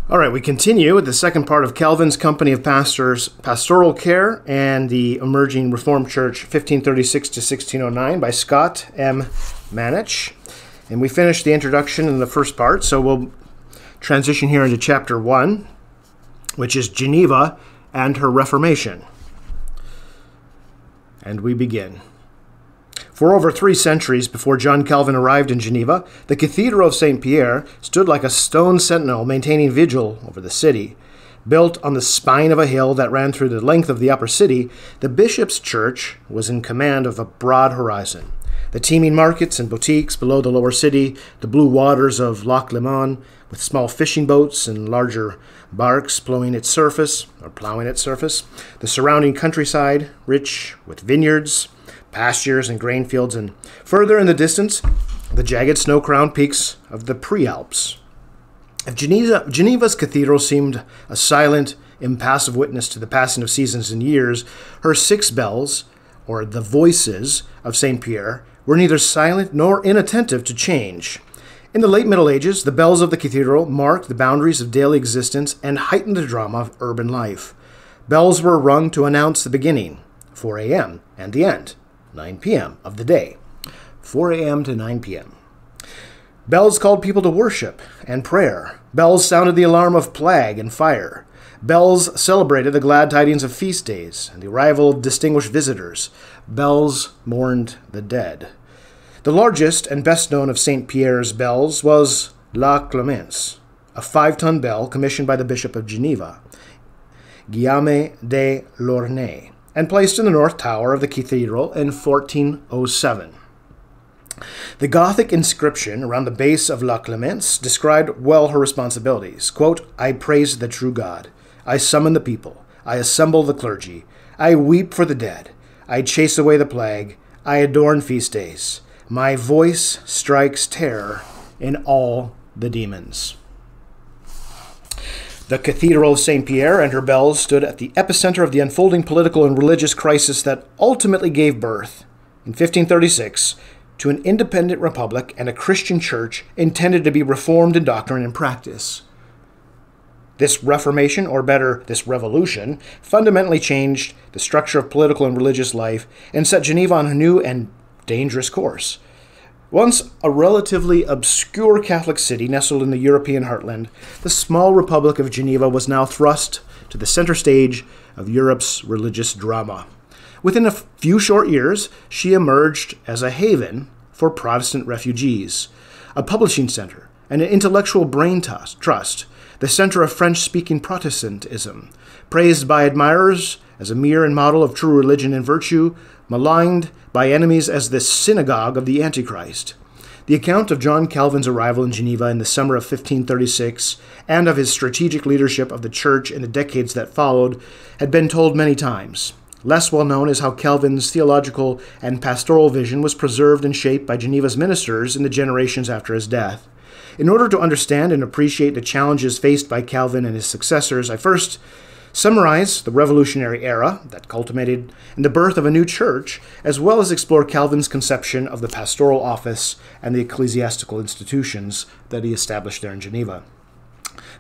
All right, we continue with the second part of Calvin's Company of Pastors, Pastoral Care, and the Emerging Reformed Church, 1536 to 1609, by Scott M. Manetsch. And we finished the introduction in the first part, so we'll transition here into Chapter 1, which is Geneva and her Reformation. And we begin. For over 3 centuries before John Calvin arrived in Geneva, the Cathedral of St. Pierre stood like a stone sentinel maintaining vigil over the city. Built on the spine of a hill that ran through the length of the upper city, the bishop's church was in command of a broad horizon. The teeming markets and boutiques below the lower city, the blue waters of Lac Léman, with small fishing boats and larger barks plowing its surface, the surrounding countryside, rich with vineyards, pastures and grain fields, and further in the distance, the jagged snow-crowned peaks of the Prealps. If Geneva's cathedral seemed a silent, impassive witness to the passing of seasons and years, her 6 bells, or the voices of St. Pierre, were neither silent nor inattentive to change. In the late Middle Ages, the bells of the cathedral marked the boundaries of daily existence and heightened the drama of urban life. Bells were rung to announce the beginning, 4 a.m., and the end, 9 p.m. of the day, 4 a.m. to 9 p.m. Bells called people to worship and prayer. Bells sounded the alarm of plague and fire. Bells celebrated the glad tidings of feast days and the arrival of distinguished visitors. Bells mourned the dead. The largest and best known of St. Pierre's bells was La Clemence, a 5-ton bell commissioned by the Bishop of Geneva, Guillaume de Lornay, and placed in the north tower of the cathedral in 1407. The Gothic inscription around the base of La Clemence described well her responsibilities. Quote, "I praise the true God. I summon the people. I assemble the clergy. I weep for the dead. I chase away the plague. I adorn feast days. My voice strikes terror in all the demons." The Cathedral of St. Pierre and her bells stood at the epicenter of the unfolding political and religious crisis that ultimately gave birth, in 1536, to an independent republic and a Christian church intended to be reformed in doctrine and practice. This Reformation, or better, this revolution, fundamentally changed the structure of political and religious life and set Geneva on a new and dangerous course. Once a relatively obscure Catholic city nestled in the European heartland, the small Republic of Geneva was now thrust to the center stage of Europe's religious drama. Within a few short years, she emerged as a haven for Protestant refugees, a publishing center, and an intellectual brain trust, the center of French-speaking Protestantism, praised by admirers as a mirror and model of true religion and virtue, maligned by enemies as the synagogue of the Antichrist. The account of John Calvin's arrival in Geneva in the summer of 1536 and of his strategic leadership of the church in the decades that followed had been told many times. Less well known is how Calvin's theological and pastoral vision was preserved and shaped by Geneva's ministers in the generations after his death. In order to understand and appreciate the challenges faced by Calvin and his successors, I first summarize the revolutionary era that culminated in the birth of a new church, as well as explore Calvin's conception of the pastoral office and the ecclesiastical institutions that he established there in Geneva.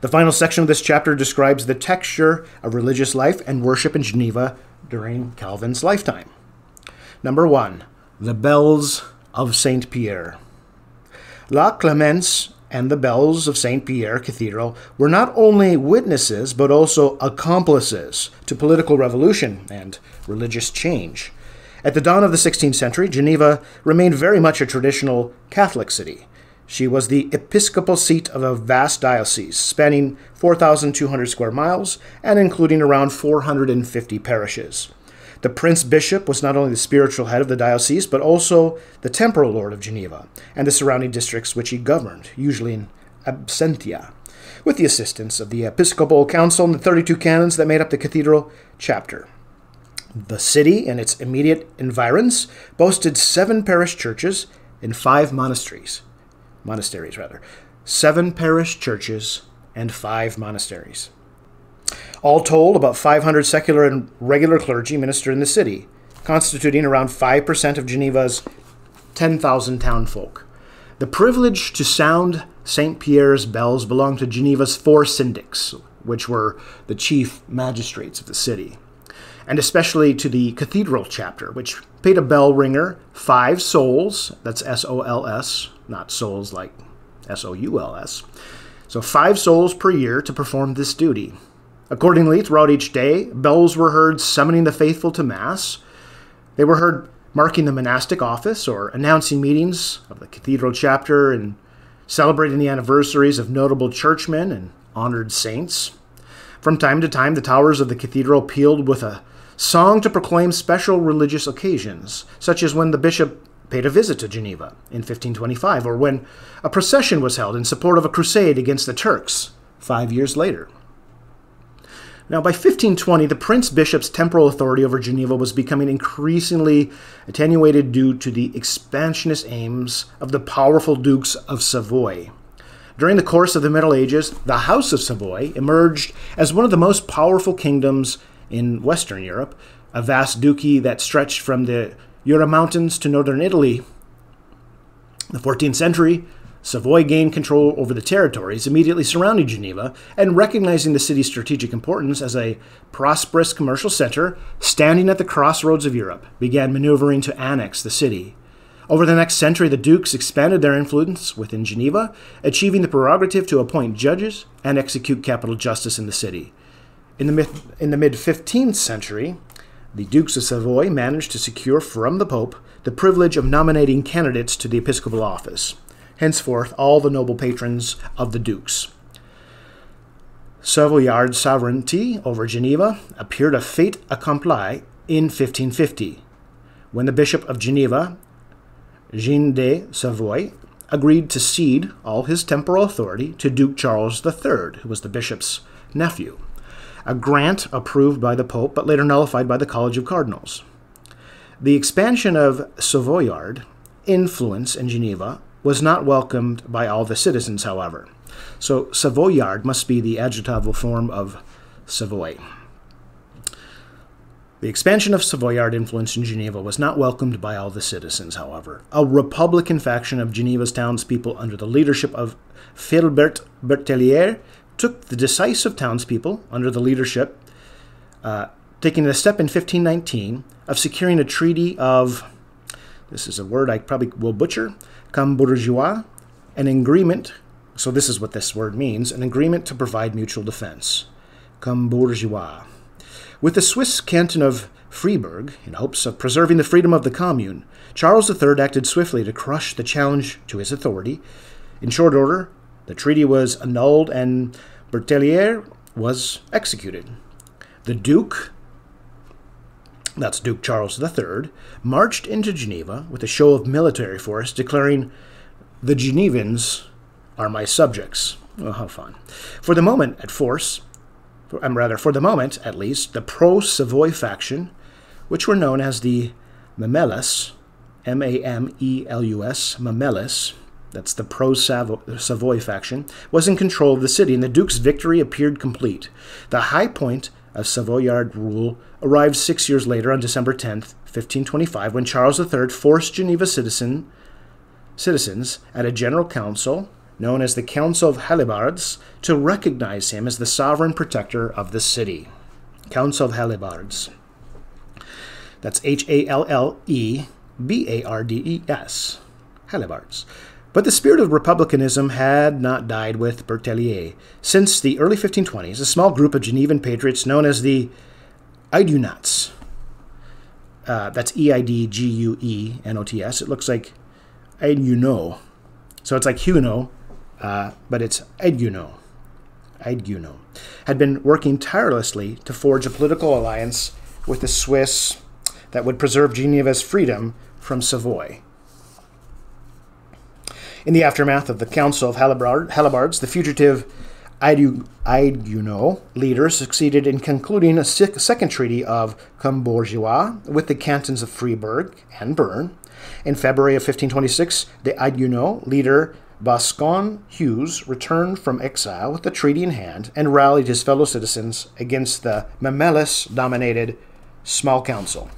The final section of this chapter describes the texture of religious life and worship in Geneva during Calvin's lifetime. Number 1, the bells of St. Pierre. La Clemence and the bells of St. Pierre Cathedral were not only witnesses, but also accomplices to political revolution and religious change. At the dawn of the 16th century, Geneva remained very much a traditional Catholic city. She was the episcopal seat of a vast diocese, spanning 4,200 square miles and including around 450 parishes. The Prince Bishop was not only the spiritual head of the diocese, but also the temporal lord of Geneva and the surrounding districts which he governed, usually in absentia, with the assistance of the Episcopal Council and the 32 canons that made up the cathedral chapter. The city and its immediate environs boasted 7 parish churches and 5 monasteries. 7 parish churches and 5 monasteries. All told, about 500 secular and regular clergy minister in the city, constituting around 5% of Geneva's 10,000 townfolk. The privilege to sound St. Pierre's bells belonged to Geneva's 4 syndics, which were the chief magistrates of the city, and especially to the cathedral chapter, which paid a bell ringer 5 sols, that's S-O-L-S, not souls like S-O-U-L-S, so 5 sols per year to perform this duty. Accordingly, throughout each day, bells were heard summoning the faithful to Mass. They were heard marking the monastic office or announcing meetings of the cathedral chapter and celebrating the anniversaries of notable churchmen and honored saints. From time to time, the towers of the cathedral pealed with a song to proclaim special religious occasions, such as when the bishop paid a visit to Geneva in 1525, or when a procession was held in support of a crusade against the Turks 5 years later. Now, by 1520, the prince-bishop's temporal authority over Geneva was becoming increasingly attenuated due to the expansionist aims of the powerful dukes of Savoy. During the course of the Middle Ages, the House of Savoy emerged as one of the most powerful kingdoms in Western Europe, a vast duchy that stretched from the Jura Mountains to northern Italy. In the 14th century, Savoy gained control over the territories immediately surrounding Geneva, and recognizing the city's strategic importance as a prosperous commercial center standing at the crossroads of Europe, began maneuvering to annex the city. Over the next century, the dukes expanded their influence within Geneva, achieving the prerogative to appoint judges and execute capital justice in the city. In the mid-15th century, the Dukes of Savoy managed to secure from the Pope the privilege of nominating candidates to the episcopal office. Henceforth, all the noble patrons of the dukes. Savoyard sovereignty over Geneva appeared a fait accompli in 1550, when the Bishop of Geneva, Jean de Savoy, agreed to cede all his temporal authority to Duke Charles III, who was the bishop's nephew, a grant approved by the Pope but later nullified by the College of Cardinals. The expansion of Savoyard influence in Geneva was not welcomed by all the citizens, however. So Savoyard must be the adjectival form of Savoy. The expansion of Savoyard influence in Geneva was not welcomed by all the citizens, however. A Republican faction of Geneva's townspeople under the leadership of Philibert Bertellier took the decisive townspeople under the leadership, taking the step in 1519 of securing a treaty of, this is a word I probably will butcher, Cambourgeois, an agreement, so this is what this word means, an agreement to provide mutual defense, Cambourgeois, with the Swiss canton of Freiburg in hopes of preserving the freedom of the commune. Charles III acted swiftly to crush the challenge to his authority. In short order, the treaty was annulled and Bertellier was executed. The Duke, that's Duke Charles III, marched into Geneva with a show of military force, declaring, "The Genevans are my subjects." Oh, how fun. For the moment, at least, the pro-Savoy faction, which were known as the Mamelles, M-A-M-E-L-U-S, Mamelles, that's the pro-Savoy faction, was in control of the city, and the Duke's victory appeared complete. The high point of Savoyard rule arrived 6 years later on December 10th, 1525, when Charles III forced Geneva citizens at a general council, known as the Council of Hallebards, to recognize him as the sovereign protector of the city. Council of Hallebards. That's H-A-L-L-E-B-A-R-D-E-S. Hallebards. But the spirit of republicanism had not died with Bertellier. Since the early 1520s, a small group of Genevan patriots known as the Idunots, that's E-I-D-G-U-E-N-O-T-S, it looks like Iduno. So it's like Huguenot, but it's Iduno. Iduno. Had been working tirelessly to forge a political alliance with the Swiss that would preserve Geneva's freedom from Savoy. In the aftermath of the Council of Hallebards, the fugitive Iduno leader succeeded in concluding a second treaty of Cambourgeois with the cantons of Freiburg and Bern. In February of 1526, the Iduno leader Boscan Hughes returned from exile with the treaty in hand and rallied his fellow citizens against the Mamelles-dominated small council.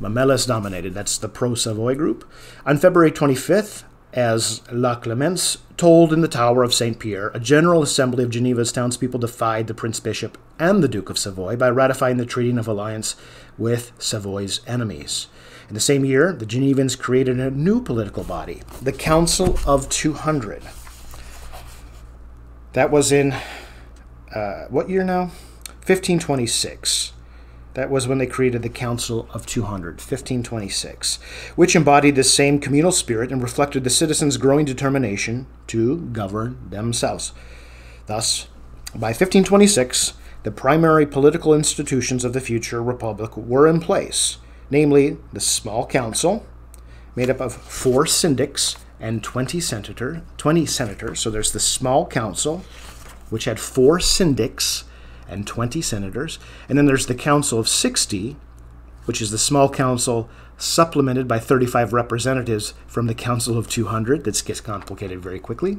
Mamelles-dominated, that's the pro-Savoy group. On February 25th, As La Clemence told in the Tower of St. Pierre, a general assembly of Geneva's townspeople defied the Prince-Bishop and the Duke of Savoy by ratifying the treaty of alliance with Savoy's enemies. In the same year, the Genevans created a new political body, the Council of 200. That was in, what year now? 1526. That was when they created the Council of 200, 1526, which embodied the same communal spirit and reflected the citizens' growing determination to govern themselves. Thus, by 1526, the primary political institutions of the future republic were in place, namely the small council, made up of 4 syndics and 20 senators. So there's the small council, which had 4 syndics and 20 senators. And then there's the Council of 60, which is the small council supplemented by 35 representatives from the Council of 200. That gets complicated very quickly.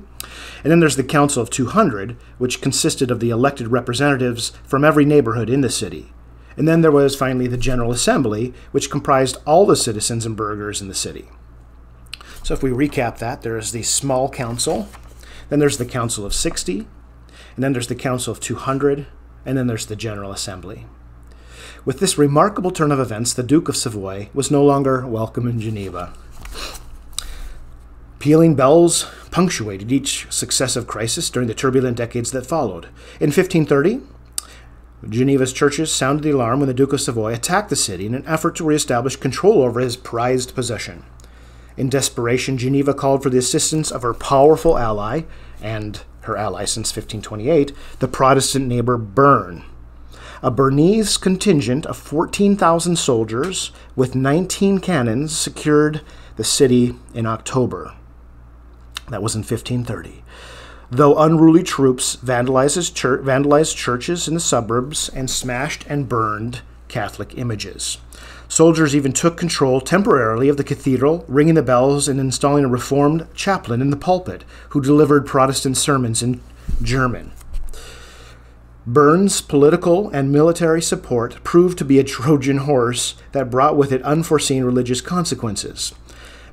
And then there's the Council of 200, which consisted of the elected representatives from every neighborhood in the city. And then there was finally the General Assembly, which comprised all the citizens and burghers in the city. So if we recap that, there is the small council, then there's the Council of 60, and then there's the Council of 200, and then there's the General Assembly. With this remarkable turn of events, the Duke of Savoy was no longer welcome in Geneva. Pealing bells punctuated each successive crisis during the turbulent decades that followed. In 1530, Geneva's churches sounded the alarm when the Duke of Savoy attacked the city in an effort to reestablish control over his prized possession. In desperation, Geneva called for the assistance of her powerful ally, and her ally since 1528, the Protestant neighbor Bern. A Bernese contingent of 14,000 soldiers with 19 cannons secured the city in October. That was in 1530. Though unruly troops vandalized churches in the suburbs and smashed and burned Catholic images. Soldiers even took control temporarily of the cathedral, ringing the bells and installing a reformed chaplain in the pulpit who delivered Protestant sermons in German. Bern's political and military support proved to be a Trojan horse that brought with it unforeseen religious consequences.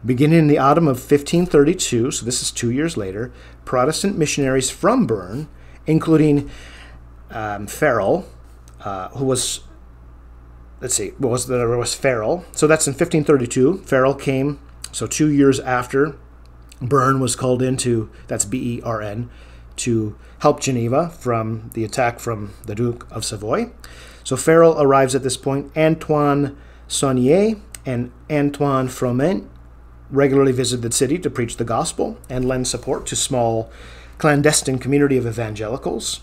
Beginning in the autumn of 1532, so this is 2 years later, Protestant missionaries from Bern, including Farel, who was, there was Farel. So that's in 1532. Farel came, so 2 years after Bern was called into, that's B-E-R-N, to help Geneva from the attack from the Duke of Savoy. So Farel arrives at this point. Antoine Saunier and Antoine Froment regularly visited the city to preach the gospel and lend support to small clandestine community of evangelicals.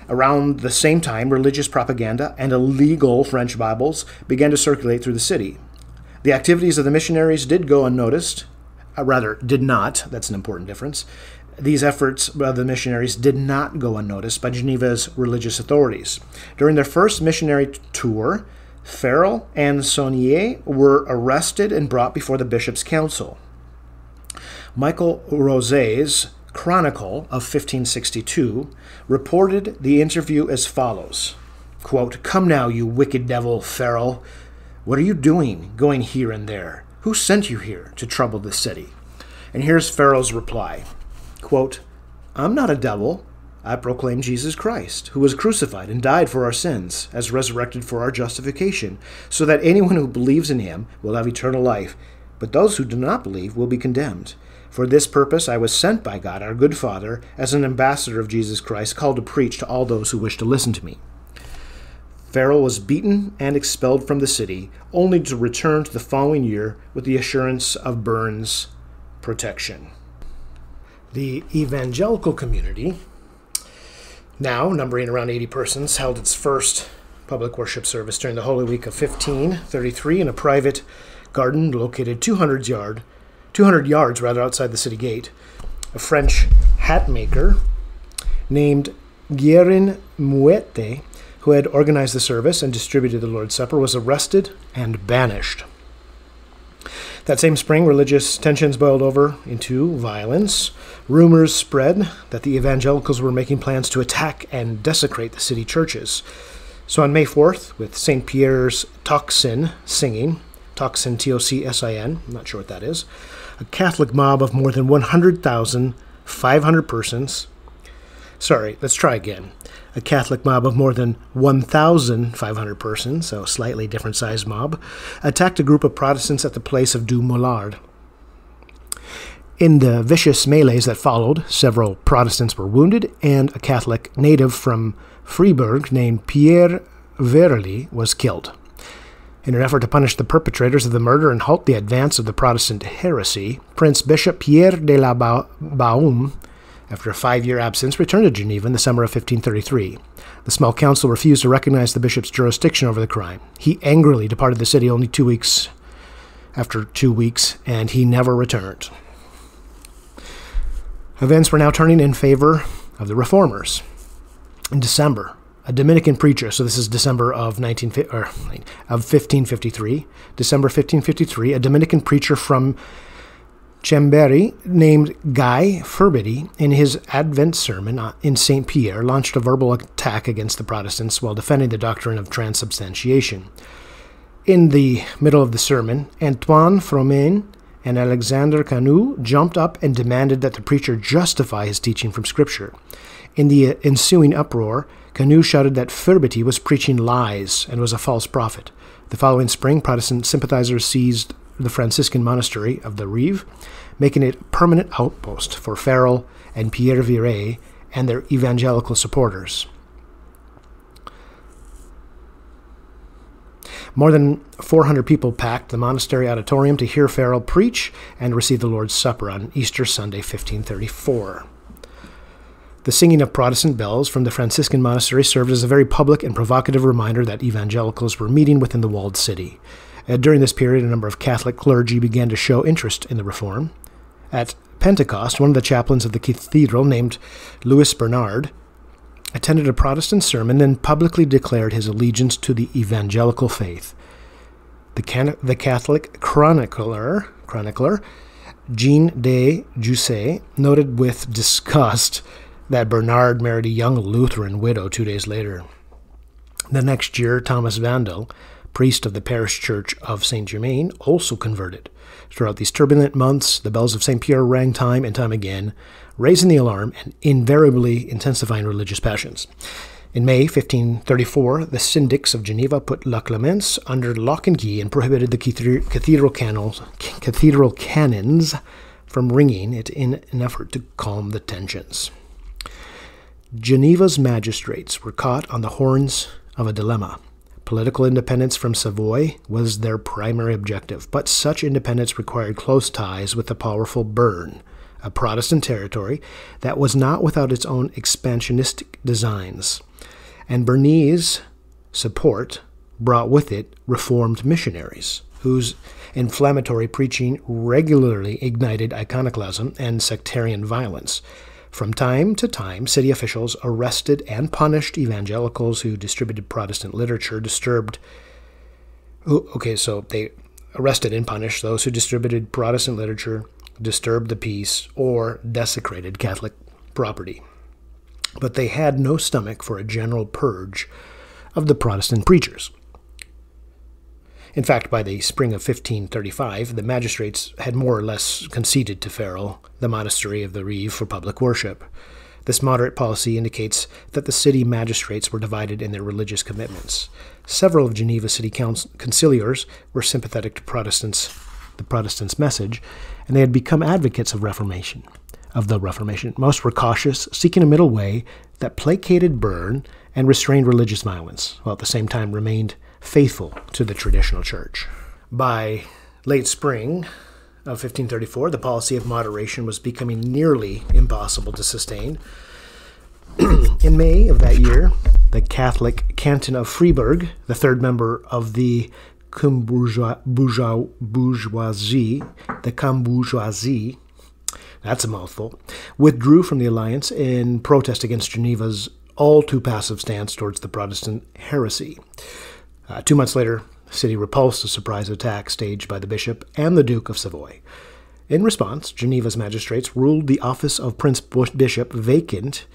Around the same time, religious propaganda and illegal French Bibles began to circulate through the city. The activities of the missionaries did go unnoticed, did not, that's an important difference. These efforts of the missionaries did not go unnoticed by Geneva's religious authorities. During their first missionary tour, Farel and Saunier were arrested and brought before the bishop's council. Michael Roset's Chronicle of 1562 reported the interview as follows, quote, "Come now, you wicked devil, Farel. What are you doing, going here and there? Who sent you here to trouble the city?" And here's Farel's reply, quote, "I'm not a devil. I proclaim Jesus Christ, who was crucified and died for our sins, as resurrected for our justification, so that anyone who believes in him will have eternal life, but those who do not believe will be condemned. For this purpose I was sent by God, our good Father, as an ambassador of Jesus Christ, called to preach to all those who wish to listen to me." Farel was beaten and expelled from the city, only to return to the following year with the assurance of Bern's protection. The evangelical community, now numbering around 80 persons, held its first public worship service during the Holy Week of 1533 in a private garden located 200 yards outside the city gate. A French hat maker named Guérin Mouette, who had organized the service and distributed the Lord's Supper, was arrested and banished. That same spring, religious tensions boiled over into violence. Rumors spread that the evangelicals were making plans to attack and desecrate the city churches. So on May 4th, with St. Pierre's tocsin singing, tocsin, T-O-C-S-I-N, I'm not sure what that is, a Catholic mob of more than 100,500 persons. Sorry, let's try again. A Catholic mob of more than 1,500 persons, so a slightly different sized mob, attacked a group of Protestants at the place of Du Moulard. In the vicious melees that followed, several Protestants were wounded, and a Catholic native from Freiburg named Pierre Viret was killed. In an effort to punish the perpetrators of the murder and halt the advance of the Protestant heresy, Prince Bishop Pierre de la Baume, after a 5-year absence, returned to Geneva in the summer of 1533. The small council refused to recognize the bishop's jurisdiction over the crime. He angrily departed the city only 2 weeks, and he never returned. Events were now turning in favor of the reformers. In December, a Dominican preacher, so this is December of 1553, December 1553, a Dominican preacher from Chambéry named Guy Furbity, in his Advent sermon in St. Pierre, launched a verbal attack against the Protestants while defending the doctrine of transubstantiation. In the middle of the sermon, Antoine Froment and Alexandre Camus jumped up and demanded that the preacher justify his teaching from Scripture. In the ensuing uproar, Camus shouted that Furbity was preaching lies and was a false prophet. The following spring, Protestant sympathizers seized the Franciscan monastery of the Rive, making it a permanent outpost for Farel and Pierre Viret and their evangelical supporters. More than 400 people packed the monastery auditorium to hear Farel preach and receive the Lord's Supper on Easter Sunday, 1534. The singing of Protestant bells from the Franciscan monastery served as a very public and provocative reminder that evangelicals were meeting within the walled city. During this period, a number of Catholic clergy began to show interest in the reform. At Pentecost, one of the chaplains of the cathedral, named Louis Bernard, attended a Protestant sermon, then publicly declared his allegiance to the evangelical faith. The Catholic chronicler Jean Diodati noted with disgust that Bernard married a young Lutheran widow 2 days later. The next year, Thomas Vandal, priest of the parish church of Saint Germain, also converted. Throughout these turbulent months, the bells of St. Pierre rang time and time again, raising the alarm and invariably intensifying religious passions. In May 1534, the syndics of Geneva put La Clemence under lock and key and prohibited the cathedral cannons from ringing it in an effort to calm the tensions. Geneva's magistrates were caught on the horns of a dilemma. Political independence from Savoy was their primary objective, but such independence required close ties with the powerful Béarn, a Protestant territory that was not without its own expansionistic designs. And Bernese support brought with it Reformed missionaries, whose inflammatory preaching regularly ignited iconoclasm and sectarian violence. From time to time, city officials arrested and punished evangelicals who distributed Protestant literature, they arrested and punished those who distributed Protestant literature, disturbed the peace, or desecrated Catholic property. But they had no stomach for a general purge of the Protestant preachers. In fact, by the spring of 1535, the magistrates had more or less conceded to Farel the monastery of the Rive for public worship. This moderate policy indicates that the city magistrates were divided in their religious commitments. Several of Geneva's city conciliars were sympathetic to the Protestants' message, and they had become advocates of the Reformation. Most were cautious, seeking a middle way that placated Béarn and restrained religious violence, while at the same time remained faithful to the traditional church. By late spring of 1534, the policy of moderation was becoming nearly impossible to sustain. In May of that year, the Catholic canton of Freiburg, the third member of the bourgeoisie, that's a mouthful, withdrew from the alliance in protest against Geneva's all too passive stance towards the Protestant heresy. 2 months later, the city repulsed a surprise attack staged by the bishop and the Duke of Savoy. In response, Geneva's magistrates ruled the office of Prince Bishop vacant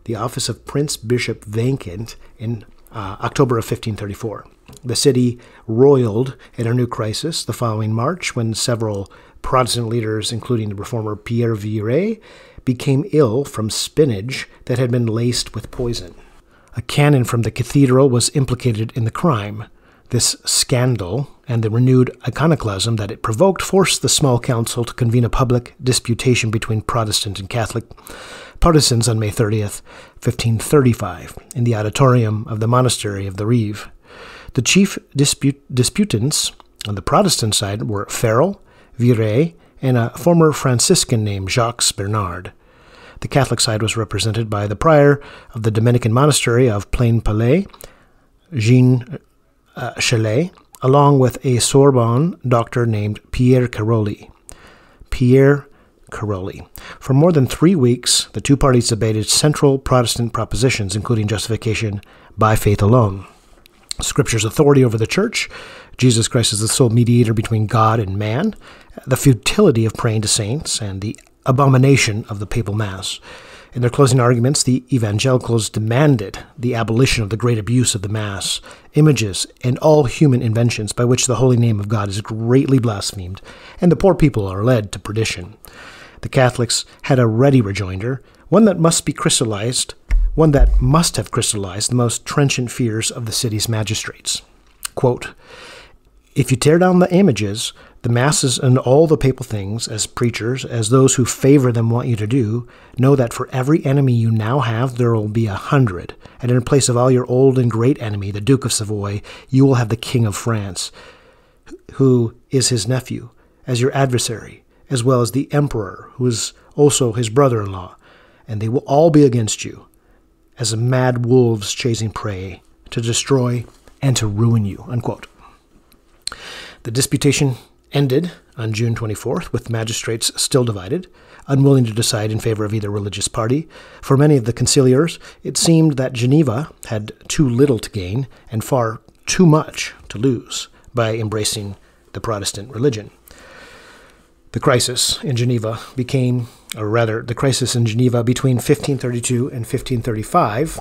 in October of 1534. The city roiled in a new crisis the following March when several Protestant leaders, including the reformer Pierre Viret, became ill from spinach that had been laced with poison. A canon from the cathedral was implicated in the crime. This scandal and the renewed iconoclasm that it provoked forced the small council to convene a public disputation between Protestant and Catholic partisans on May 30th, 1535, in the auditorium of the monastery of the Rive. The chief disputants on the Protestant side were Farel, Viret, and a former Franciscan named Jacques Bernard. The Catholic side was represented by the prior of the Dominican monastery of Plain-Palais, Jean Chalet, along with a Sorbonne doctor named Pierre Caroli. For more than 3 weeks, the two parties debated central Protestant propositions, including justification by faith alone, Scripture's authority over the Church, Jesus Christ is the sole mediator between God and man, the futility of praying to saints, and the abomination of the papal Mass. In their closing arguments, the evangelicals demanded the abolition of the great abuse of the Mass, images, and all human inventions by which the holy name of God is greatly blasphemed, and the poor people are led to perdition. The Catholics had a ready rejoinder, one that must have crystallized the most trenchant fears of the city's magistrates. Quote, "If you tear down the images, the masses and all the papal things, as preachers, as those who favor them want you to do, know that for every enemy you now have, there will be 100, and in place of all your old and great enemy, the Duke of Savoy, you will have the King of France, who is his nephew, as your adversary, as well as the Emperor, who is also his brother-in-law, and they will all be against you, as mad wolves chasing prey, to destroy and to ruin you." Unquote. The disputation ended on June 24th, with magistrates still divided, unwilling to decide in favor of either religious party. For many of the conciliars, it seemed that Geneva had too little to gain and far too much to lose by embracing the Protestant religion. The crisis in Geneva between 1532 and 1535,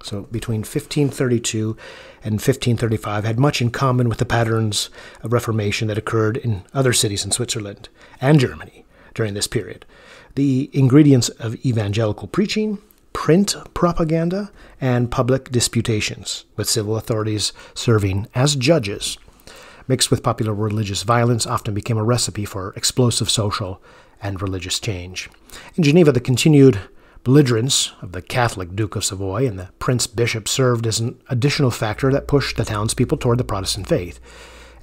so between 1532 and 1535, had much in common with the patterns of Reformation that occurred in other cities in Switzerland and Germany during this period. The ingredients of evangelical preaching, print propaganda, and public disputations, with civil authorities serving as judges, mixed with popular religious violence, often became a recipe for explosive social and religious change. In Geneva, the continued belligerence of the Catholic Duke of Savoy and the Prince Bishop served as an additional factor that pushed the townspeople toward the Protestant faith.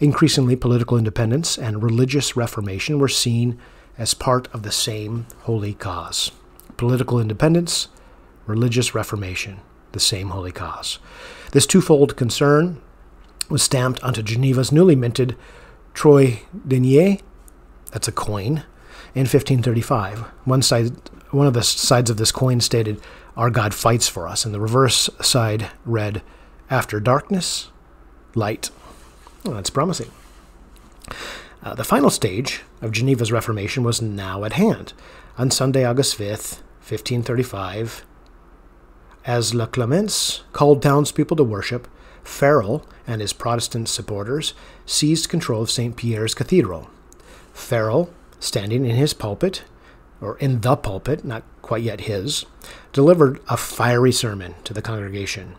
Increasingly, political independence and religious reformation were seen as part of the same holy cause. Political independence, religious reformation, the same holy cause. This twofold concern was stamped onto Geneva's newly minted troy denier, that's a coin, in 1535. One of the sides of this coin stated, "Our God fights for us," and the reverse side read, "After darkness, light." Well, that's promising. The final stage of Geneva's Reformation was now at hand. On Sunday, August 5th, 1535, as Le Clemence called townspeople to worship, Farel and his Protestant supporters seized control of St. Pierre's Cathedral. Farel, standing in his pulpit, or in the pulpit, not quite yet his, delivered a fiery sermon to the congregation.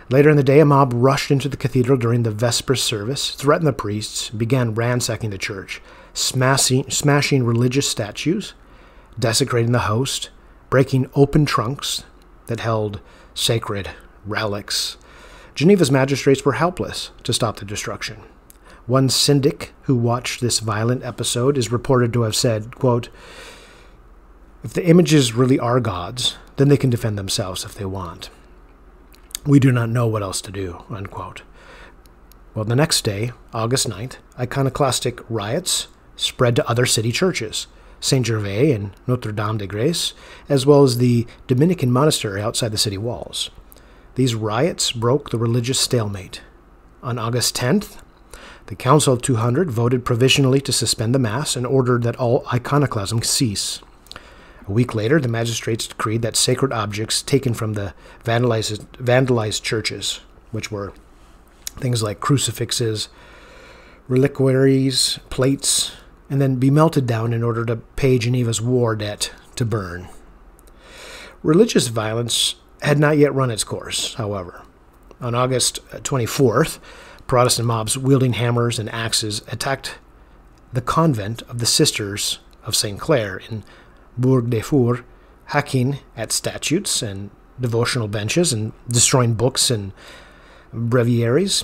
Later in the day, a mob rushed into the cathedral during the Vespers service, threatened the priests, and began ransacking the church, smashing religious statues, desecrating the host, breaking open trunks that held sacred relics. Geneva's magistrates were helpless to stop the destruction. One syndic who watched this violent episode is reported to have said, quote, "If the images really are God's, then they can defend themselves if they want. We do not know what else to do," unquote. Well, the next day, August 9th, iconoclastic riots spread to other city churches, Saint Gervais and Notre Dame de Grâce, as well as the Dominican monastery outside the city walls. These riots broke the religious stalemate. On August 10th, the Council of 200 voted provisionally to suspend the Mass and ordered that all iconoclasm cease. A week later, the magistrates decreed that sacred objects taken from the vandalized churches, which were things like crucifixes, reliquaries, plates, and then be melted down in order to pay Geneva's war debt to Bern. Religious violence had not yet run its course, however. On August 24th, Protestant mobs wielding hammers and axes attacked the convent of the Sisters of St. Clair in Bourg-de-Fur, hacking at statutes and devotional benches and destroying books and breviaries.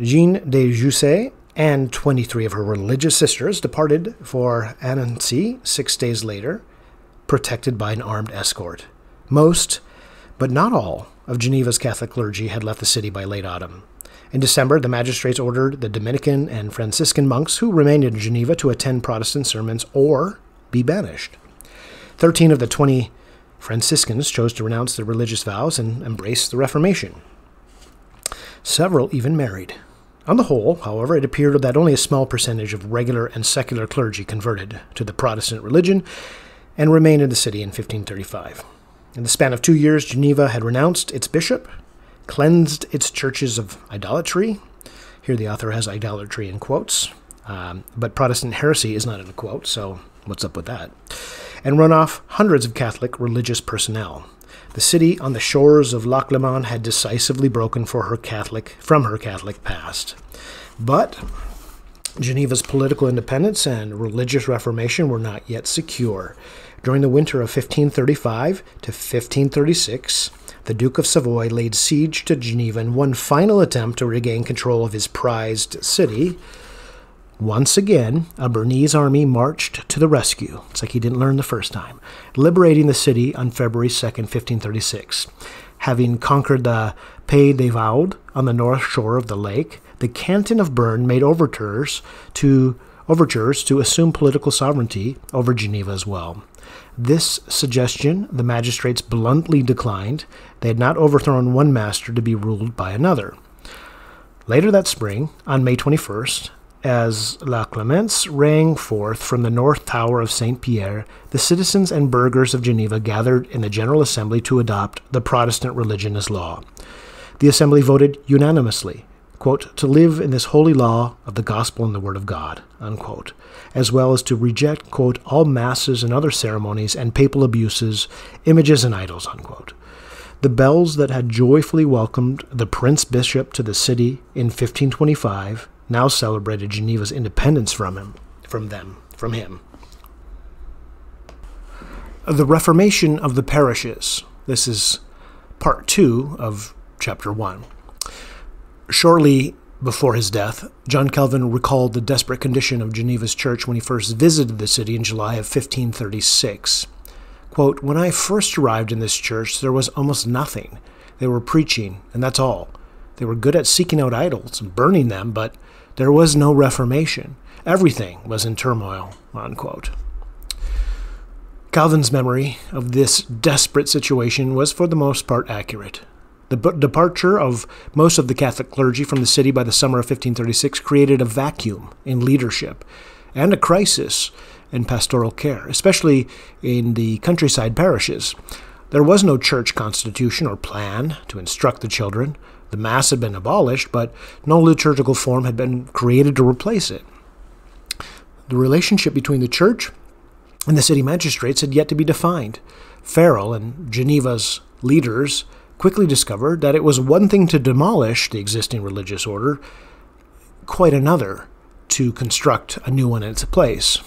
Jean Diodati and 23 of her religious sisters departed for Annecy 6 days later, protected by an armed escort. Most, but not all, of Geneva's Catholic clergy had left the city by late autumn. In December, the magistrates ordered the Dominican and Franciscan monks who remained in Geneva to attend Protestant sermons or be banished. 13 of the 20 Franciscans chose to renounce their religious vows and embrace the Reformation. Several even married. On the whole, however, it appeared that only a small percentage of regular and secular clergy converted to the Protestant religion and remained in the city in 1535. In the span of 2 years, Geneva had renounced its bishop, cleansed its churches of idolatry. Here the author has idolatry in quotes, but Protestant heresy is not in a quote, so what's up with that? And run off hundreds of Catholic religious personnel. The city on the shores of Lac Léman had decisively broken from her Catholic past. But Geneva's political independence and religious reformation were not yet secure. During the winter of 1535 to 1536, the Duke of Savoy laid siege to Geneva in one final attempt to regain control of his prized city. Once again, a Bernese army marched to the rescue. It's like he didn't learn the first time, liberating the city on February 2nd, 1536. Having conquered the Pays des Vaudes on the north shore of the lake, the canton of Bern made overtures to assume political sovereignty over Geneva as well. This suggestion the magistrates bluntly declined. They had not overthrown one master to be ruled by another. Later that spring, on May 21st, as La Clemence rang forth from the north tower of St. Pierre, the citizens and burghers of Geneva gathered in the General Assembly to adopt the Protestant religion as law. The Assembly voted unanimously, quote, to live in this holy law of the gospel and the word of God, unquote, as well as to reject, quote, all masses and other ceremonies and papal abuses, images and idols, unquote. The bells that had joyfully welcomed the Prince Bishop to the city in 1525 now celebrated Geneva's independence from him. The Reformation of the Parishes. This is part 2 of chapter 1. Shortly before his death, John Calvin recalled the desperate condition of Geneva's church when he first visited the city in July of 1536. Quote, when I first arrived in this church, there was almost nothing. They were preaching, and that's all. They were good at seeking out idols and burning them, but there was no reformation. Everything was in turmoil, unquote. Calvin's memory of this desperate situation was for the most part accurate. The departure of most of the Catholic clergy from the city by the summer of 1536 created a vacuum in leadership and a crisis in pastoral care, especially in the countryside parishes. There was no church constitution or plan to instruct the children. The Mass had been abolished, but no liturgical form had been created to replace it. The relationship between the church and the city magistrates had yet to be defined. Farel and Geneva's leaders quickly discovered that it was one thing to demolish the existing religious order, quite another to construct a new one in its place.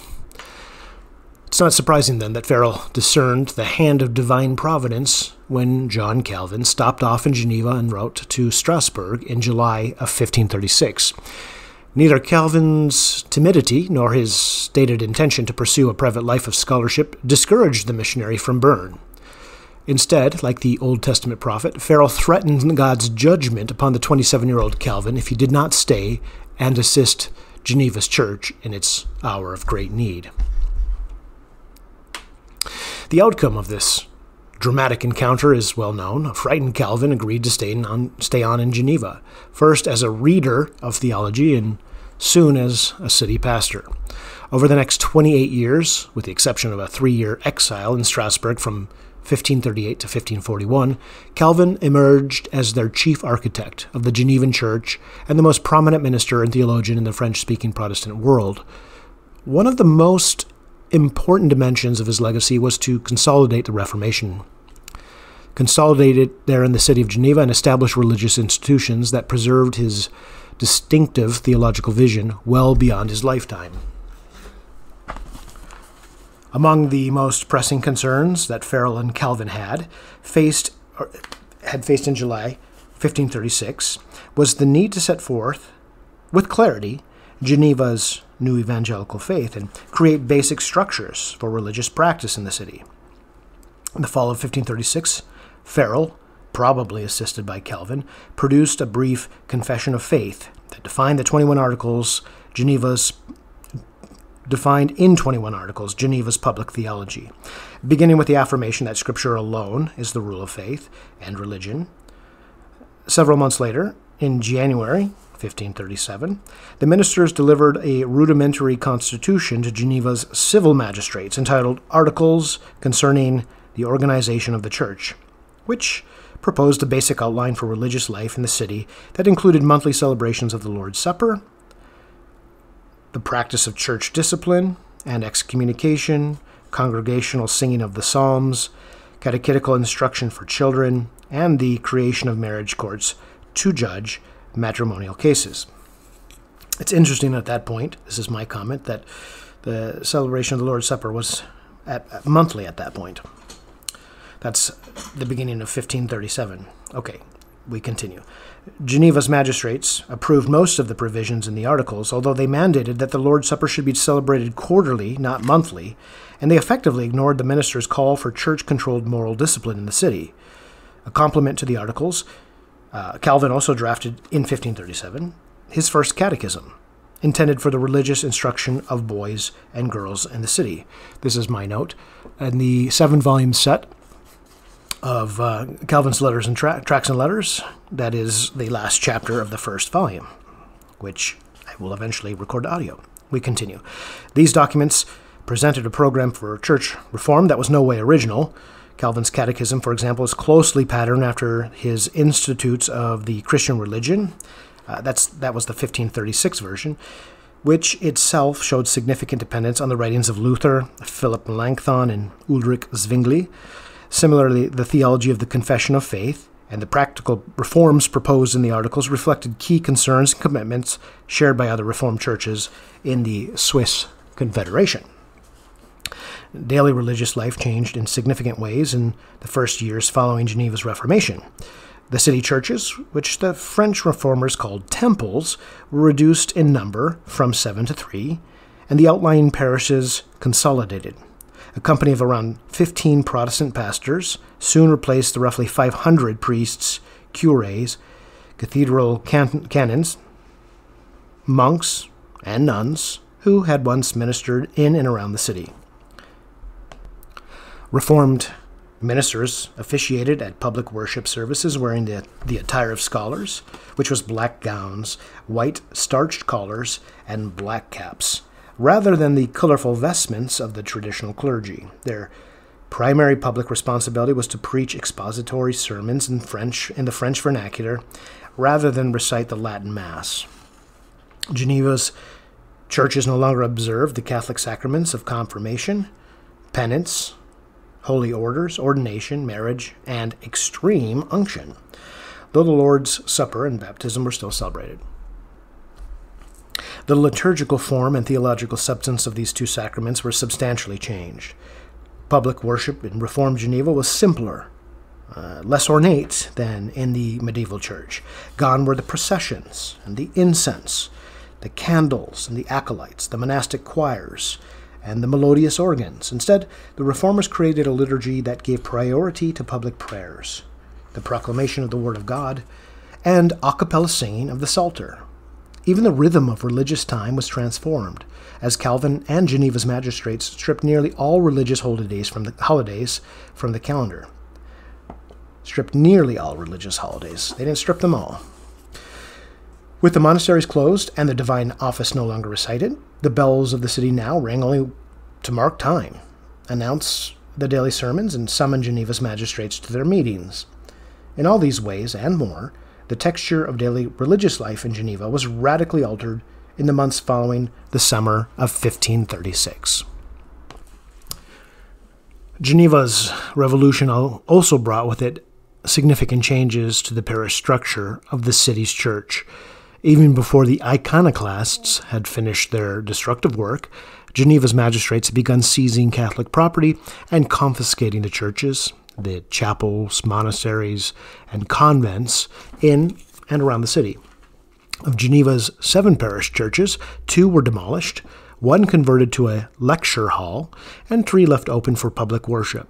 It's not surprising, then, that Farel discerned the hand of divine providence when John Calvin stopped off in Geneva and wrote to Strasbourg in July of 1536. Neither Calvin's timidity nor his stated intention to pursue a private life of scholarship discouraged the missionary from Bern. Instead, like the Old Testament prophet, Farel threatened God's judgment upon the 27-year-old Calvin if he did not stay and assist Geneva's church in its hour of great need. The outcome of this dramatic encounter is well known. A frightened Calvin agreed to stay on in Geneva, first as a reader of theology and soon as a city pastor. Over the next 28 years, with the exception of a 3-year exile in Strasbourg from 1538 to 1541, Calvin emerged as their chief architect of the Genevan church and the most prominent minister and theologian in the French-speaking Protestant world. One of the most important dimensions of his legacy was to consolidate the Reformation, consolidate it there in the city of Geneva, and establish religious institutions that preserved his distinctive theological vision well beyond his lifetime. Among the most pressing concerns that Farel and Calvin had faced in July 1536 was the need to set forth, with clarity, Geneva's new evangelical faith and create basic structures for religious practice in the city. In the fall of 1536, Farel, probably assisted by Calvin, produced a brief confession of faith that defined in 21 articles Geneva's public theology, beginning with the affirmation that Scripture alone is the rule of faith and religion. Several months later, in January 1537, the ministers delivered a rudimentary constitution to Geneva's civil magistrates entitled Articles Concerning the Organization of the Church, which proposed a basic outline for religious life in the city that included monthly celebrations of the Lord's Supper, the practice of church discipline and excommunication, congregational singing of the Psalms, catechetical instruction for children, and the creation of marriage courts to judge matrimonial cases. It's interesting at that point, this is my comment, that the celebration of the Lord's Supper was monthly at that point. That's the beginning of 1537. Okay, we continue. Geneva's magistrates approved most of the provisions in the articles, although they mandated that the Lord's Supper should be celebrated quarterly, not monthly, and they effectively ignored the ministers' call for church-controlled moral discipline in the city. A complement to the articles, Calvin also drafted in 1537 his first catechism, intended for the religious instruction of boys and girls in the city. This is my note. In the 7-volume set of Calvin's Letters and Tracts and Letters, that is the last chapter of the first volume, which I will eventually record audio. We continue. These documents presented a program for church reform that was no way original. Calvin's catechism, for example, is closely patterned after his Institutes of the Christian Religion. That was the 1536 version, which itself showed significant dependence on the writings of Luther, Philip Melanchthon, and Ulrich Zwingli. Similarly, the theology of the Confession of Faith and the practical reforms proposed in the articles reflected key concerns and commitments shared by other Reformed churches in the Swiss Confederation. Daily religious life changed in significant ways in the first years following Geneva's Reformation. The city churches, which the French reformers called temples, were reduced in number from 7 to 3, and the outlying parishes consolidated. A company of around 15 Protestant pastors soon replaced the roughly 500 priests, cures, cathedral canons, monks, and nuns who had once ministered in and around the city. Reformed ministers officiated at public worship services wearing the attire of scholars, which was black gowns, white starched collars, and black caps, rather than the colorful vestments of the traditional clergy. Their primary public responsibility was to preach expository sermons in the French vernacular, rather than recite the Latin Mass. Geneva's churches no longer observed the Catholic sacraments of confirmation, penance, holy orders, ordination, marriage, and extreme unction, though the Lord's Supper and baptism were still celebrated. The liturgical form and theological substance of these two sacraments were substantially changed. Public worship in Reformed Geneva was simpler, less ornate than in the medieval church. Gone were the processions and the incense, the candles and the acolytes, the monastic choirs, and the melodious organs. Instead, the Reformers created a liturgy that gave priority to public prayers, the proclamation of the Word of God, and a cappella singing of the Psalter. Even the rhythm of religious time was transformed, as Calvin and Geneva's magistrates stripped nearly all religious holidays from the calendar. Stripped nearly all religious holidays. They didn't strip them all. With the monasteries closed and the divine office no longer recited, the bells of the city now rang only to mark time, announce the daily sermons, and summon Geneva's magistrates to their meetings. In all these ways, and more, the texture of daily religious life in Geneva was radically altered in the months following the summer of 1536. Geneva's revolution also brought with it significant changes to the parish structure of the city's church. Even before the iconoclasts had finished their destructive work, Geneva's magistrates had begun seizing Catholic property and confiscating the churches, the chapels, monasteries, and convents in and around the city. Of Geneva's 7 parish churches, 2 were demolished, 1 converted to a lecture hall, and 3 left open for public worship.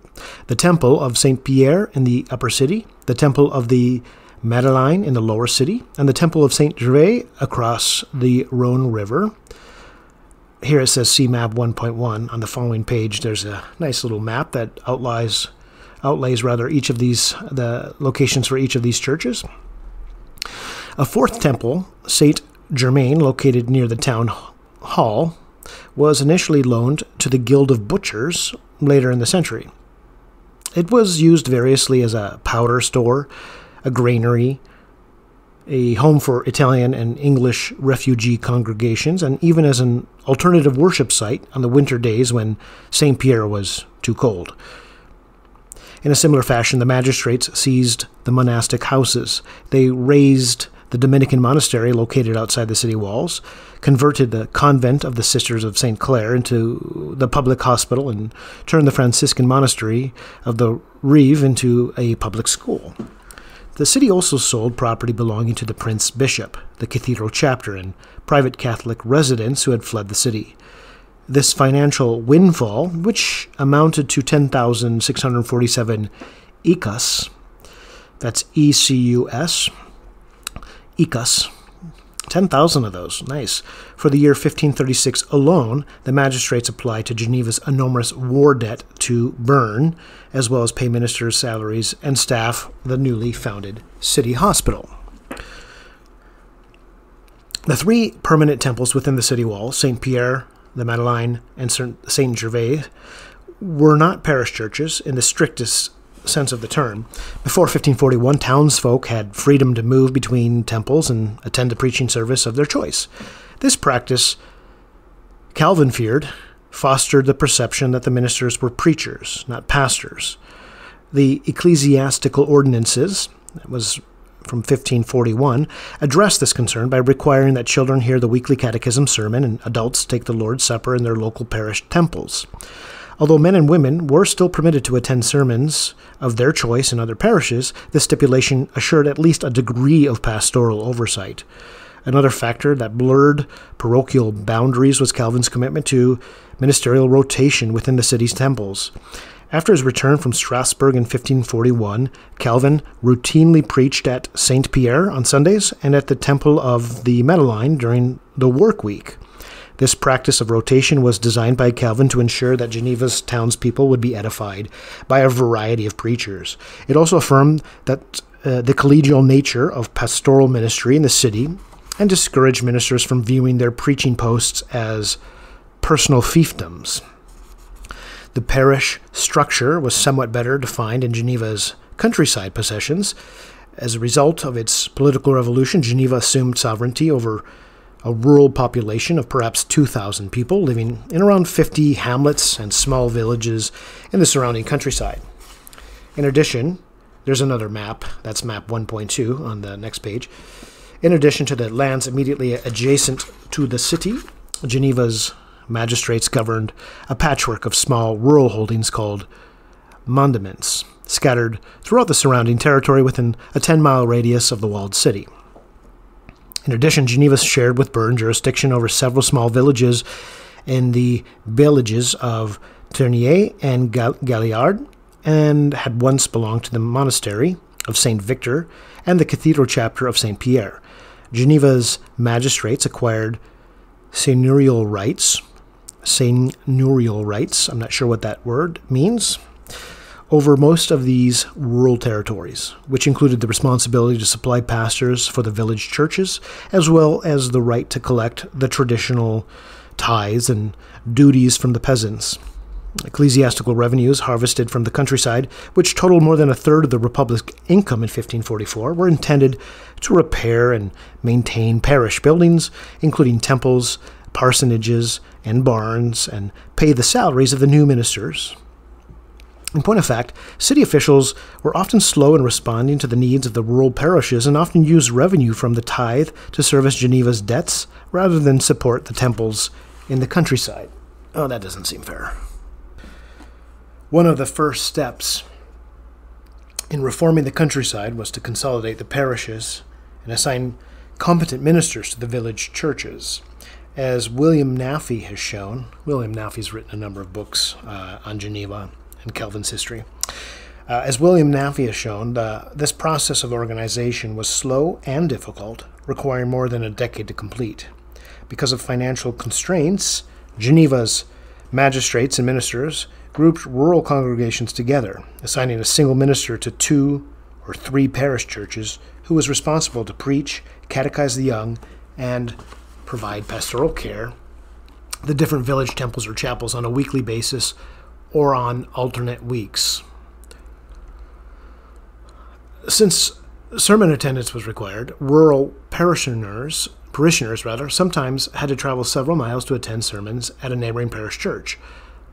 The Temple of St. Pierre in the upper city, the Temple of the Madeleine in the lower city, and the Temple of St. Viret across the Rhone River. Here it says see map 1.1. On the following page, there's a nice little map that outlays each of these, the locations for each of these churches. A 4th temple, St. Germain, located near the town hall, was initially loaned to the Guild of Butchers later in the century. It was used variously as a powder store, a granary, a home for Italian and English refugee congregations, and even as an alternative worship site on the winter days when St. Pierre was too cold. In a similar fashion, the magistrates seized the monastic houses. They razed the Dominican monastery located outside the city walls, converted the convent of the Sisters of St. Clare into the public hospital, and turned the Franciscan monastery of the Rive into a public school. The city also sold property belonging to the Prince Bishop, the cathedral chapter, and private Catholic residents who had fled the city. This financial windfall, which amounted to 10,647 ecus, that's E-C-U-S, ecus, 10,000 of those, nice. For the year 1536 alone, the magistrates applied to Geneva's enormous war debt to burn, as well as pay ministers' salaries and staff the newly founded city hospital. The 3 permanent temples within the city wall, St. Pierre, the Madeleine, and St. Gervais, were not parish churches in the strictest sense of the term. Before 1541, townsfolk had freedom to move between temples and attend the preaching service of their choice. This practice, Calvin feared, fostered the perception that the ministers were preachers, not pastors. The ecclesiastical ordinances, that was from 1541, addressed this concern by requiring that children hear the weekly catechism sermon and adults take the Lord's Supper in their local parish temples. Although men and women were still permitted to attend sermons of their choice in other parishes, this stipulation assured at least a degree of pastoral oversight. Another factor that blurred parochial boundaries was Calvin's commitment to ministerial rotation within the city's temples. After his return from Strasbourg in 1541, Calvin routinely preached at St. Pierre on Sundays and at the Temple of the Madeleine during the work week. This practice of rotation was designed by Calvin to ensure that Geneva's townspeople would be edified by a variety of preachers. It also affirmed that the collegial nature of pastoral ministry in the city and discouraged ministers from viewing their preaching posts as personal fiefdoms. The parish structure was somewhat better defined in Geneva's countryside possessions. As a result of its political revolution, Geneva assumed sovereignty over a rural population of perhaps 2,000 people living in around 50 hamlets and small villages in the surrounding countryside. In addition, there's another map, that's map 1.2 on the next page. In addition to the lands immediately adjacent to the city, Geneva's magistrates governed a patchwork of small rural holdings called mandaments, scattered throughout the surrounding territory within a 10-mile radius of the walled city. In addition, Geneva shared with Bern jurisdiction over several small villages in the villages of Ternier and Galliard, and had once belonged to the monastery of St. Victor and the cathedral chapter of St. Pierre. Geneva's magistrates acquired seigneurial rights, I'm not sure what that word means, over most of these rural territories, which included the responsibility to supply pastors for the village churches, as well as the right to collect the traditional tithes and duties from the peasants. Ecclesiastical revenues harvested from the countryside, which totaled more than a third of the Republic's income in 1544, were intended to repair and maintain parish buildings, including temples, parsonages, and barns, and pay the salaries of the new ministers. In point of fact, city officials were often slow in responding to the needs of the rural parishes and often used revenue from the tithe to service Geneva's debts rather than support the temples in the countryside. Oh, that doesn't seem fair. One of the first steps in reforming the countryside was to consolidate the parishes and assign competent ministers to the village churches. As William Naffy has shown, William Naffy's written a number of books on Geneva and Calvin's history. As William Naffy has shown, this process of organization was slow and difficult, requiring more than a decade to complete. Because of financial constraints, Geneva's magistrates and ministers grouped rural congregations together, assigning a single minister to 2 or 3 parish churches who was responsible to preach, catechize the young, and provide pastoral care, the different village temples or chapels on a weekly basis or on alternate weeks. Since sermon attendance was required, rural parishioners sometimes had to travel several miles to attend sermons at a neighboring parish church.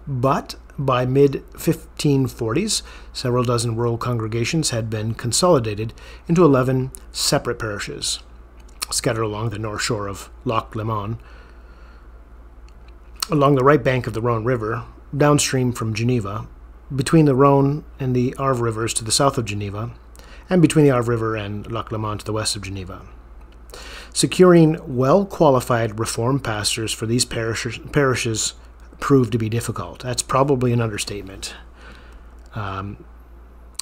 But by mid-1540s, several dozen rural congregations had been consolidated into 11 separate parishes, scattered along the north shore of Loch Lomond, along the right bank of the Rhone River, downstream from Geneva, between the Rhone and the Arve rivers to the south of Geneva, and between the Arve River and Loch Lomond to the west of Geneva. Securing well-qualified Reformed pastors for these parishes proved to be difficult. That's probably an understatement.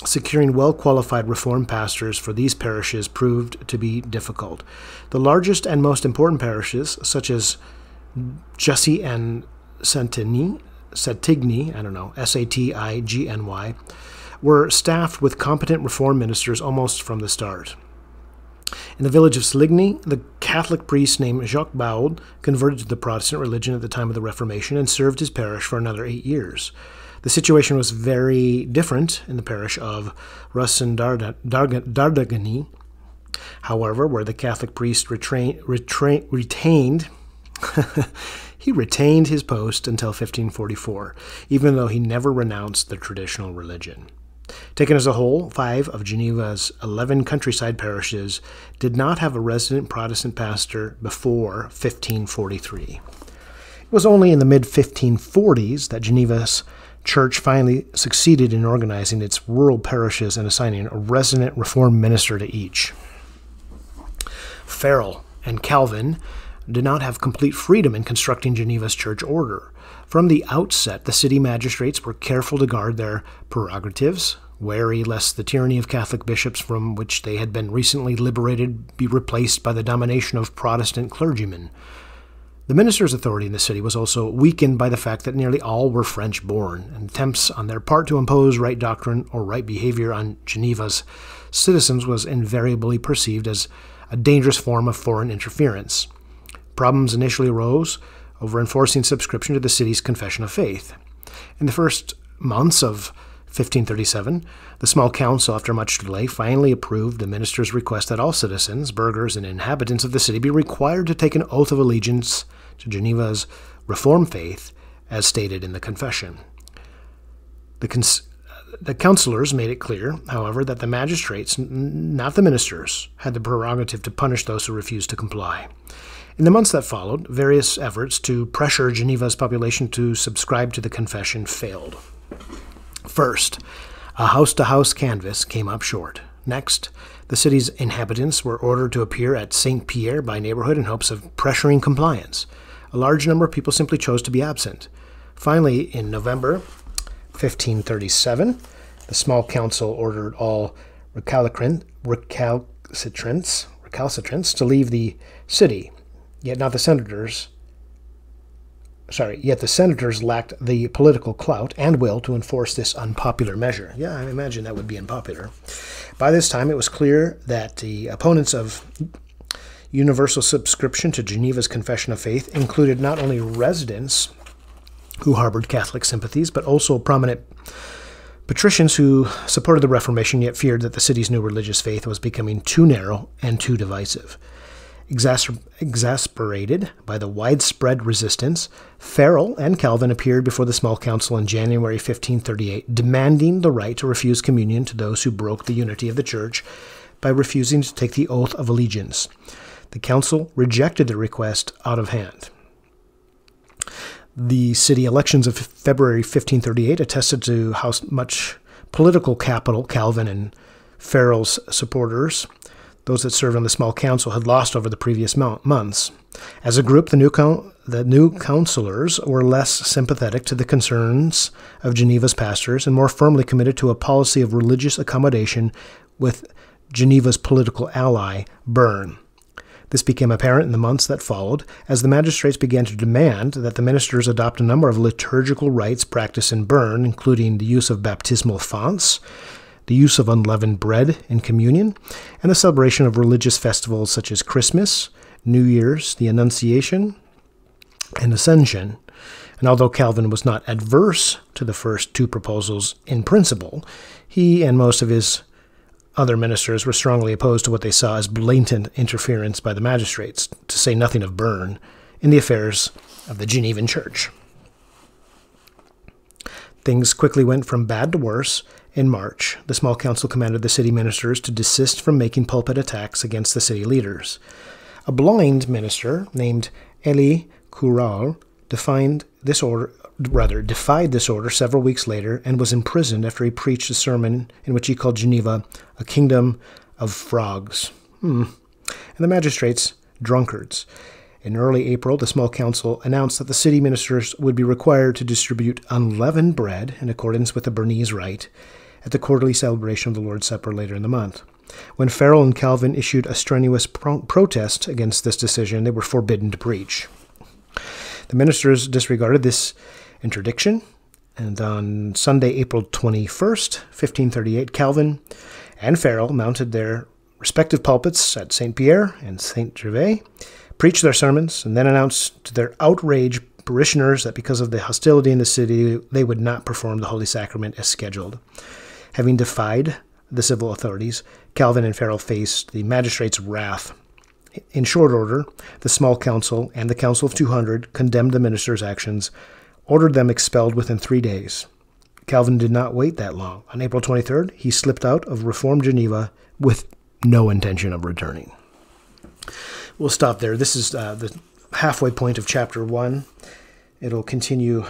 Securing well-qualified Reformed pastors for these parishes proved to be difficult. The largest and most important parishes, such as Jussy and Satigny, Satigny, were staffed with competent Reformed ministers almost from the start. In the village of Sligny, the Catholic priest named Jacques Baud converted to the Protestant religion at the time of the Reformation and served his parish for another 8 years. The situation was very different in the parish of Russin-Dardagny, however, where the Catholic priest retained he retained his post until 1544, even though he never renounced the traditional religion. Taken as a whole, 5 of Geneva's 11 countryside parishes did not have a resident Protestant pastor before 1543. It was only in the mid-1540s that Geneva's church finally succeeded in organizing its rural parishes and assigning a resident Reformed minister to each. Farel and Calvin did not have complete freedom in constructing Geneva's church order. From the outset, the city magistrates were careful to guard their prerogatives, wary lest the tyranny of Catholic bishops from which they had been recently liberated be replaced by the domination of Protestant clergymen. The ministers' authority in the city was also weakened by the fact that nearly all were French-born, and attempts on their part to impose right doctrine or right behavior on Geneva's citizens was invariably perceived as a dangerous form of foreign interference. Problems initially arose over enforcing subscription to the city's confession of faith. In the first months of 1537, the small council, after much delay, finally approved the minister's request that all citizens, burghers, and inhabitants of the city be required to take an oath of allegiance to Geneva's Reformed faith, as stated in the confession. The councillors made it clear, however, that the magistrates, not the ministers, had the prerogative to punish those who refused to comply. In the months that followed, various efforts to pressure Geneva's population to subscribe to the confession failed. First, a house-to-house canvass came up short. Next, the city's inhabitants were ordered to appear at St. Pierre by neighborhood in hopes of pressuring compliance. A large number of people simply chose to be absent. Finally, in November 1537, the small council ordered all recalcitrants to leave the city. Yet the senators lacked the political clout and will to enforce this unpopular measure. Yeah, I imagine that would be unpopular. By this time, it was clear that the opponents of universal subscription to Geneva's Confession of Faith included not only residents who harbored Catholic sympathies, but also prominent patricians who supported the Reformation yet feared that the city's new religious faith was becoming too narrow and too divisive. Exasperated by the widespread resistance, Farel and Calvin appeared before the small council in January 1538, demanding the right to refuse communion to those who broke the unity of the church by refusing to take the oath of allegiance. The council rejected the request out of hand. The city elections of February 1538 attested to how much political capital Calvin and Farel's supporters, those that served on the small council, had lost over the previous months. As a group, the new councillors were less sympathetic to the concerns of Geneva's pastors and more firmly committed to a policy of religious accommodation with Geneva's political ally, Bern. This became apparent in the months that followed, as the magistrates began to demand that the ministers adopt a number of liturgical rites practiced in Bern, including the use of baptismal fonts, the use of unleavened bread in communion, and the celebration of religious festivals such as Christmas, New Year's, the Annunciation, and Ascension. And although Calvin was not adverse to the first two proposals in principle, he and most of his other ministers were strongly opposed to what they saw as blatant interference by the magistrates, to say nothing of Bern, in the affairs of the Genevan Church. Things quickly went from bad to worse. In March, the small council commanded the city ministers to desist from making pulpit attacks against the city leaders. A blind minister named Élie Courral defied this order several weeks later and was imprisoned after he preached a sermon in which he called Geneva a kingdom of frogs. And the magistrates, drunkards. In early April, the small council announced that the city ministers would be required to distribute unleavened bread in accordance with the Bernese rite at the quarterly celebration of the Lord's Supper later in the month. When Farel and Calvin issued a strenuous protest against this decision, they were forbidden to preach. The ministers disregarded this interdiction, and on Sunday, April 21st, 1538, Calvin and Farel mounted their respective pulpits at St. Pierre and St. Gervais, preached their sermons, and then announced to their outraged parishioners that because of the hostility in the city, they would not perform the Holy Sacrament as scheduled. Having defied the civil authorities, Calvin and Farel faced the magistrates' wrath. In short order, the small council and the Council of 200 condemned the ministers' actions, ordered them expelled within 3 days. Calvin did not wait that long. On April 23rd, he slipped out of Reformed Geneva with no intention of returning. We'll stop there. This is the halfway point of Chapter 1. It'll continue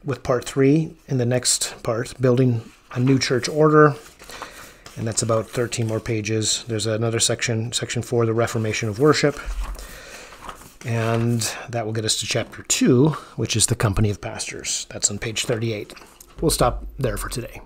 with Part 3 in the next part, Building a New Church Order, and that's about 13 more pages. There's another section, Section 4, the Reformation of Worship, and that will get us to Chapter 2, which is the Company of Pastors. That's on page 38. We'll stop there for today.